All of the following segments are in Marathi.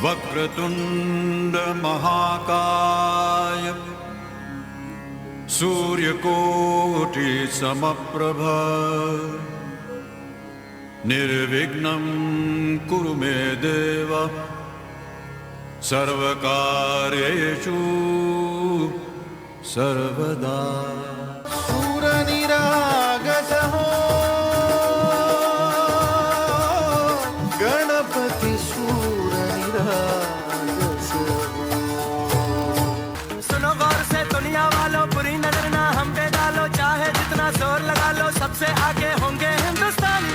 वक्रतुंड महाकाय सूर्यकोटि समप्रभ निर्विघ्नं कुरु मे देव सर्वकार्येषु सर्वदा। सूरनिरागस हो गणपति सूरनिरागस हो। सुनो गौर से दुनिया वालों, बुरी नजर ना हम पे डालो, चाहे जितना जोर लगा लो सबसे आगे होंगे हिंदुस्तानी।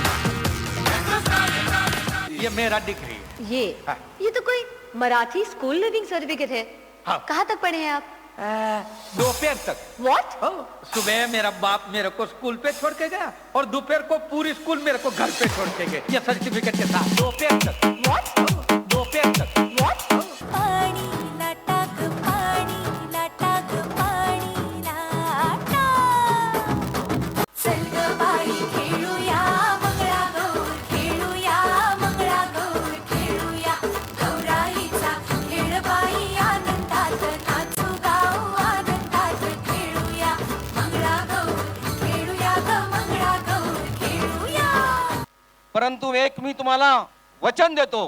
ये मेरा डिग्री है। ये तो कोई मराठी स्कूल लिविंग सर्टिफिकेट है। हाँ। कहाँ तक पढ़े हैं आप? दोपहर तक। What? सुबह मेरा बाप मेरे को स्कूल पे छोड़ के गया और दोपहर को पूरी स्कूल मेरे को घर पे छोड़ के गए, ये सर्टिफिकेट के साथ। दोपहर तक। What? दोपहर तक। What? पाणी नाटक पाणी नाटक पाणी नाटक चल ग बाई खेळूया मंगळागौर खेळूया मंगळागौर खेळूया गौराईचा खेळ बाई आनंदात नाचू गाऊ आनंदात खेळूया मंगळागौर खेळूया ग मंगळागौर खेळूया। परंतु एक मी तुम्हाला वचन देतो,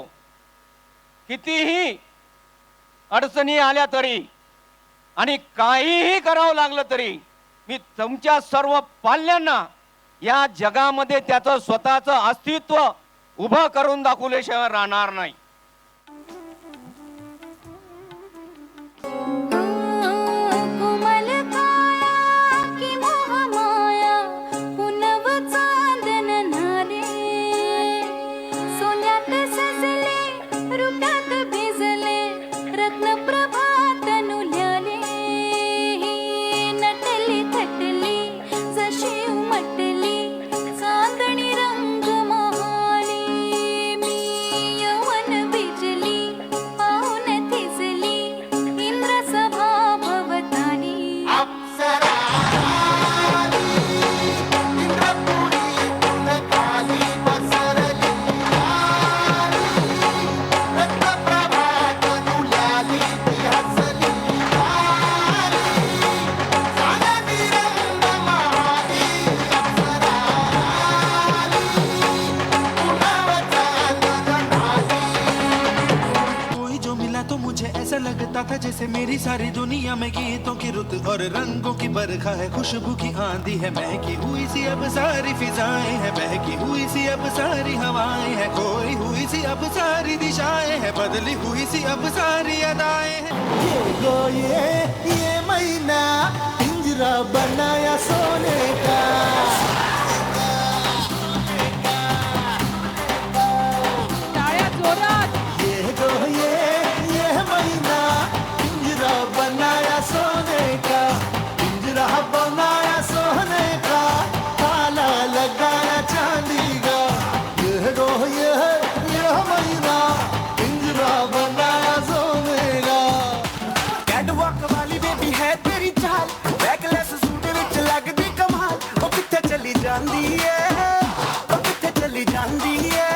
कितीही अडचणी आल्या तरी आणि काहीही करावं लागलं तरी मी तुमच्या सर्व पाल्यांना या जगामध्ये त्याचं स्वतःचं अस्तित्व उभं करून दाखवल्याशिवाय राहणार नाही। कोमल काया की मोहमाया पुनव चांदन नारे सोन्यात सजले रुपात भिजले रत्नप्रभा तनुल्याले नटली थटली जशी उमटली चांदणी रंग महाली मी यवन बिजली पाहून थिजली इंद्रसभा भवतानी। कोई जो मिला तो मुझे ऐसा लगता था जैसे मेरी सारी दुनिया में गीतों की रुत और रंगों की बरखा है, खुशबू की आंधी है, महकी हुई सी अब सारी फिजाएं हैं, बहकी हुई सी अब सारी हवाएं हैं, खोई हुई सी अब सारी दिशाएं हैं, बदली हुई सी अब सारी अदाएं हैं। ये महीना पिंजरा बनाया सोने का। ये महीना पिंजरा बनाया सोने का, पिंजरा बनाया सोने का, ताला लगाया चांदी का। ये महीना पिंजरा बनाया सोने का। कैटवॉक वाली बेबी है तेरी चाल, बैकलेस सूट विच लगदी कमाल, ओ किथे चली जांदी है, ओ किथे चली जांदी है।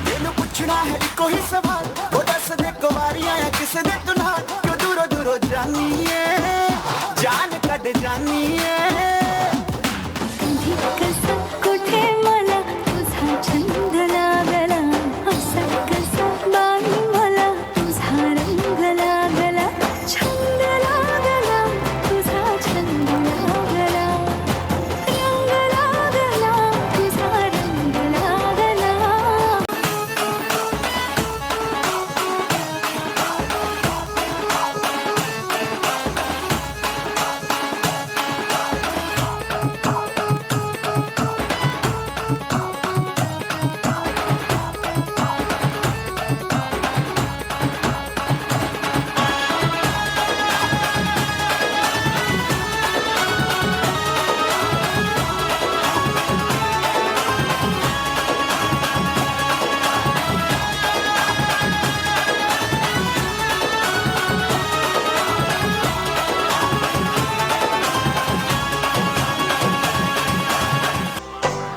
तेनू पुछना है इको ही सवाल, ओ दस दे कुवारियां या किसे दे तू नाल, क्यों दूरों दूरों जानी है, जान कड जानी है। कधी कसं कुठे मला तुझा छंद लागला, असा कसा बाई मला तुझा रंग लागला, छंद लागला तुझा छंद लागला, रंग लागला तुझा रंग लागला।